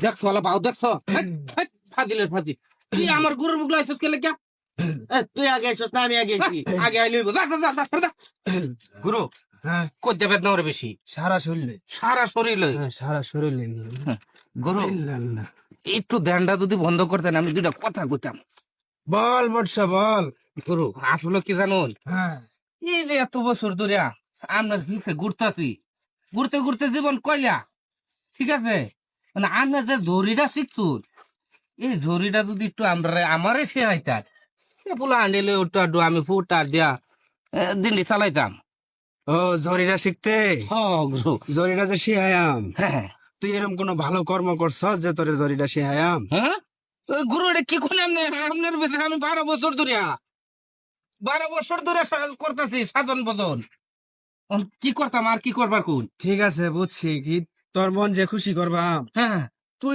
দেখছো আলা বাউ দেখছো ফাদিলের ফাদি তুই আমার গরুর মুখ লাইছস কেলে কে তুই আগে আইছস না আমি আগে আইছি আগে আইলি গুরু হ্যাঁ কই দেবে না ওরে বেশি সারা শরীরে সারা শরীরে সারা শরীরে গুরু একটু ধ্যানটা যদি বন্ধ করতেন আমি দুটা কথা কইতাম বল বর্ষা বল। গুরু আসলে কি জানুন হ্যাঁ এই যে এত বছর ধরে আপনার হিসে ঘুরতাছি ঘুরতে ঘুরতে জীবন কইলা ঠিক আছে মানে আমরা যে জরিটা শিখছুন এই জরিটা যদি একটু আমরা আমারে শেখাইতাম পোলা আন্ডিলে একটু আড্ডু আমি ফুটা দিয়া দিনটি চালাইতাম। ও জরিটা শিখতে হ গুরু জরিটা যে শিহায়াম হ্যাঁ তুই এরকম কোন ভালো কর্ম করছস যে তোর জরিটা শিহায়াম? হ্যাঁ গুরু এটা কি কোন আপনার বেশি আমি 12 বছর ধরে 12 বছর ধরে করতেছি সাধন বদন কি করতাম আর কি করবার কোন ঠিক আছে বুঝছি কি তোর মন যে খুশি করবাম হ্যাঁ তো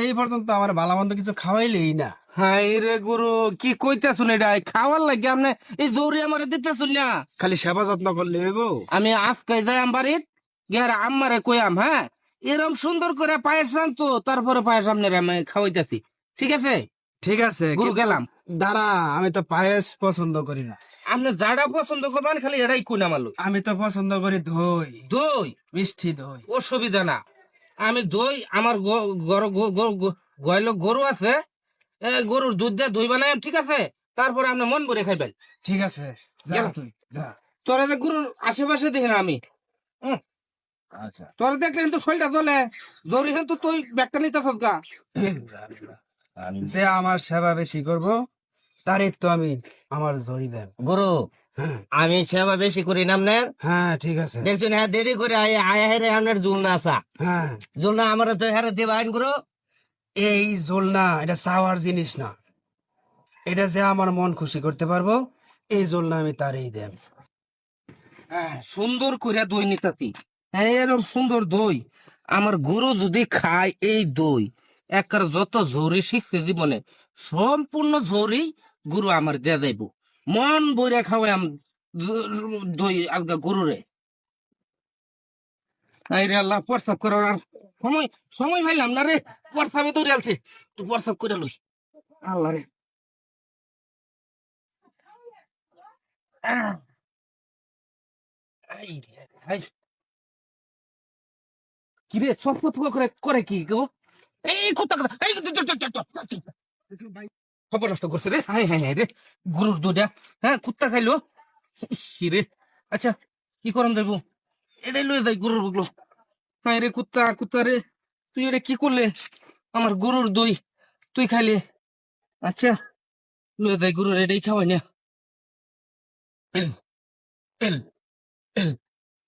এই পর্যন্ত আমার ভালো মন্দ কিছু খাওয়াইলেই না। হাই রে গুরু কি কইতাছুন এটা খাওয়ার লাগে আপনি এই জোরে আমার দিতেছুন না খালি সেবা যত্ন করলে হইব? আমি আজকে যাই বাড়িত গিয়ে আম্মারে কইয়াম হ্যাঁ এরম সুন্দর করে পায়েস রানতো তারপরে পায়েস আপনার আমি খাওয়াইতেছি ঠিক আছে ঠিক আছে গুরু গেলাম। দাঁড়া, আমি তো পায়েস পছন্দ করি না। আপনি যারা পছন্দ করবেন খালি এটাই কোন আমার লোক আমি তো পছন্দ করি দই, দই মিষ্টি দই। অসুবিধা না আমি দই আমার গরু আছে গরুর দুধ দিয়ে দই বানাই ঠিক আছে তারপরে আপনি মন ভরে খাইবেন। ঠিক আছে যা গেলাম। তুই যা। তোরা যে গরুর আশেপাশে দেখি না আমি আচ্ছা তোরা দেখলে কিন্তু শরীরটা চলে জরুরি কিন্তু তুই ব্যাগটা নিতে গা যে আমার সেবা বেশি করব তারই তো আমি আমার জড়ি দেন। গুরু আমি সেবা বেশি করি নামনের হ্যাঁ ঠিক আছে। দেখছেন হ্যাঁ দেরি করে আয়া হেরে আপনার জুলনা আসা হ্যাঁ জুলনা আমার তো হেরে দেবা আইন গুরু এই জোল না, এটা চাওয়ার জিনিস না, এটা যে আমার মন খুশি করতে পারবো এই জোল না আমি তারই দেন। হ্যাঁ সুন্দর করে দই নিতাতি হ্যাঁ এরকম সুন্দর দই আমার গরু যদি খায় এই দই একবার যত জোরে শিখছে জীবনে সম্পূর্ণ জোরেই গরু আমার দিয়ে যাইব মন বইরা খাওয়াই দই আলগা গরুরে আইরে আল্লাহ প্রসাব করার আর সময় সময় পাইলাম না রে প্রসাবে দৌড়ে আলছে তুই প্রসাব করে লই আল্লাহ রে কি রে সব করে করে কি গো এই কুত্তা এই খবর নষ্ট করছে রে হ্যাঁ হ্যাঁ হ্যাঁ রে গরুর দুধা হ্যাঁ কুত্তা খাইলো কি রে আচ্ছা কি করম যাইব এটাই লয়ে যাই গরুর বুকলো হ্যাঁ রে কুত্তা কুত্তা রে তুই এটা কি করলে আমার গরুর দই তুই খাইলে আচ্ছা লয়ে যাই গরুর এটাই খাওয়াই না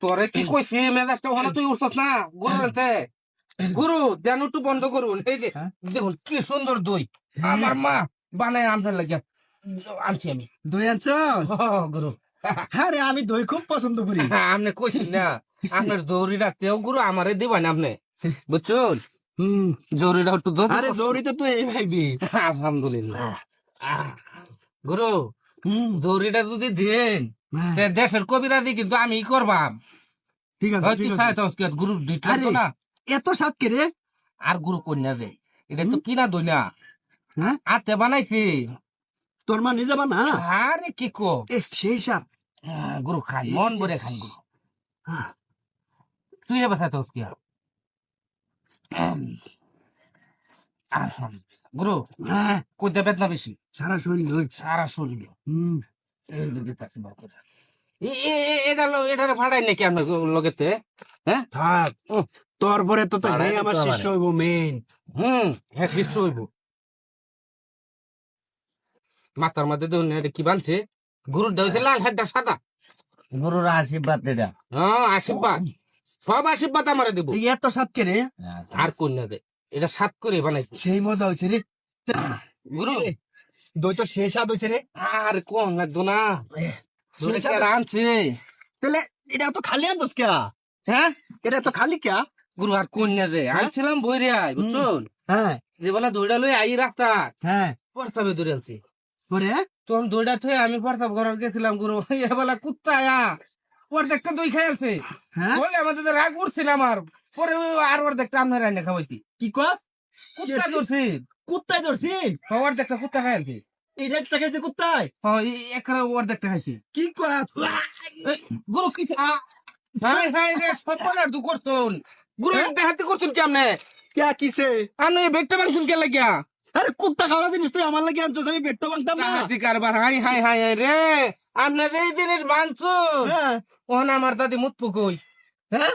তোরে কি কইছি মেজাজটা ওখানে তুই উঠছস না গরুর আনতে গুরু দেন একটু বন্ধ করুন এই যে দেখুন কি সুন্দর দই আমার মা বানায় আপনার লাগে আনছি আমি দই আনছস? গুরু হ্যাঁ রে, আমি দই খুব পছন্দ করি। আপনি কইছি না আপনার দৌড়ি রাখতেও গুরু আমারে দিবেন আপনি বুঝছেন জরিটা একটু দই আরে জড়ি তো তুই এই ভাইবি। আলহামদুলিল্লাহ গুরু দৌড়িটা যদি দেন দেশের কবিরাজি কিন্তু আমি করবাম ঠিক আছে ঠিক আছে। গুরু আরে, না এত স্বাদ কে রে? আর গুরু কন্যা দে এটা তো কিনা দই না হ্যাঁ আতে বানাইছি তোর মা নিজে বানা? আরে কি কো সেই স্বাদ। গুরু খান মন ভরে খান গুরু হ্যাঁ। তুই এবার সাথে কি গুরু হ্যাঁ কইতে বেদনা বেশি সারা শরীর দই। সারা শরীর হুম এই দিকে তাকি বার করে এটা ভাড়াই নাকি আপনার লগেতে হ্যাঁ থাক, তোর পরে তো পাড়ায় আমার তো শিষ্য হইব মেন। হ্যাঁ শিষ্য হইব মাথার মধ্যে দেখুন এটা কি বানছে গরুর দেওয়া লাল হাতটা সাদা গুরুর আশীর্বাদ এটা হ্যাঁ আশীর্বাদ সব আশীর্বাদ আমারে দেবো এই এত স্বাদ কে রে? আর কন্যা দে এটা সাত করে বানাইছি সেই মজা হয়েছে রে। গুরু দই তো সেই স্বাদ হয়েছে রে। আর কোন লাগতো না সেই স্বাদ। আনছে তাহলে এটা তো খালি আনতোস কে? হ্যাঁ এটা তো খালি কে? গুরু আর কন্যা দে আনছিলাম বইরে আয় বুঝছুন হ্যাঁ যে বলে দৌড়া লই আই রাখতা হ্যাঁ প্রস্তাবে দৌড়ে আনছি পরে তখন দৌড়া থয়ে আমি প্রস্তাব করার গেছিলাম গুরু এ বলা কুত্তা আয়া ওর দেখতে দই খাইছে হ্যাঁ বলে আমাদের রাগ উঠছিল আমার পরে আর অর্ধেকটা আপনার রান্না খাওয়াইছি কি কস কুত্তা ধরছি কুত্তায় ধরছি অর্ধেকটা কুত্তা খাইছি এই রেটটা খাইছে কুত্তায় এখানে অর্ধেকটা খাইছি কি কস এই, গুরু কি হাই হাই রে সপনার দু করছুন গুরু দেখাতে করছুন কেমনে কে কিসে আনো এই বেগটা ভাঙছুন কে লাগিয়া আরে কুত্তা খাওয়া জিনিস তুই আমার লাগে আনছস আমি পেটটা ভাঙতাম না হাতি কারবার হাই হাই হাই হাই রে আপনার এই জিনিস ভাঙছুন হ্যাঁ ওহন আমার দাদি মুতপু কই হ্যাঁ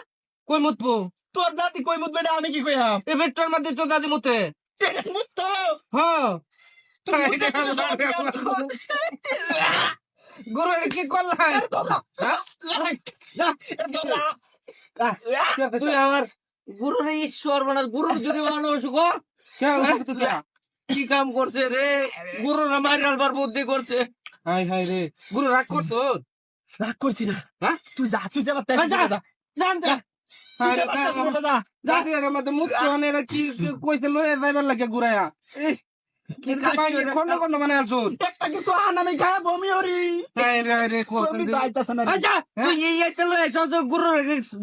কই মুতপু তোর দাদি কই মুত বেটা আমি কি কইয়াম এই বেগটার মধ্যে তো দাদি মুতে মুত তো হ গুরু এটা কি করলাম তুই আমার গুরুর ঈশ্বর বানার গুরুর যদি মানুষ গো কি কাম করছে রে গুরুর আমার গালবার বুদ্ধি করছে হাই হাই রে গুরু রাগ করতো রাগ করছি না হ্যাঁ তুই যা তাই যা, যা জান দাদি এর মধ্যে মুখ মানে এটা কি কইতে লয়ে যাইবার লাগে ঘুরায়া কি খন্ড খন্ড মানে আলছুন একটা কিছু আন আমি খায় বমি হরি হাই রে হাই রে বমি তো আইতাছে না আচ্ছা তুই এই একটা লয়ে গুরুর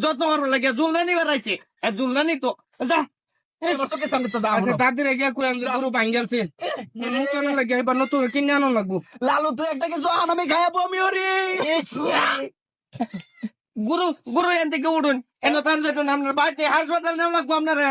যত্ন করবার লাগে জুলদানি বাড়াইছে জুলদানি তো যা এবার তোকে সামনে তো যাও আচ্ছা দাদির গিয়া কই আমি গুরু ভাঙ্গেলছে মুখ কেন লাগে এবার নতুন কিনে আনো লাগবো লালু তুই একটা কিছু আন আমি খায় বমি হরি গুরু গুরু এন থেকে উঠুন এন তার আপনার বাড়িতে হাসপাতাল নেওয়া লাগবো আপনারা